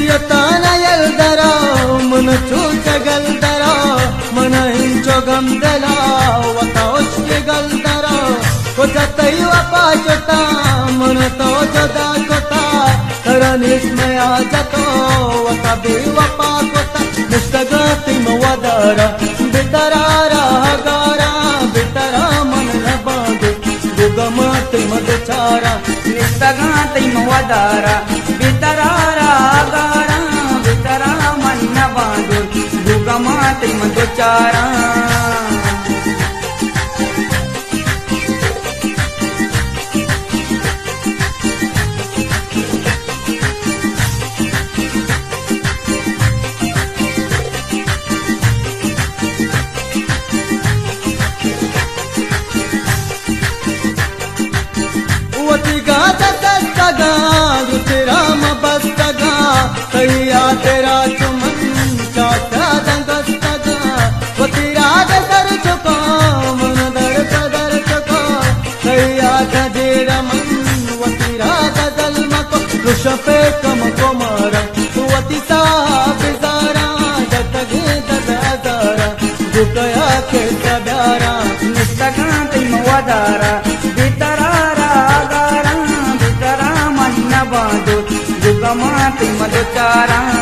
यताना यल्दरा मन चूच गल्दरा मन हिंचो गमदला वताओच के गल्दरा को जतई वपाचता मन तो जदा कोता करनिस में आ जतो वता बेवपा कोता निस्तगाति मवदरा बितरारा गारा बितरा मन न बांधे गुगमत मदचारा निस्तगाति मवदरा बितरारा गारा बितरा मन न बांधे गुगमत मदचारा कहिया तेरा चुमन चाचा दंगस्तगा वो तेरा दर चुका मन दर कदर चुका कहिया तजे रमन वो तेरा गजल मको रुश पे कम को मारा वो तिसा बिजारा दतगे ददारा दुकया के सब्यारा निस्तगाति मवदरा बितरारा गारा बितरा मन न बांधो गुगमत मदचारा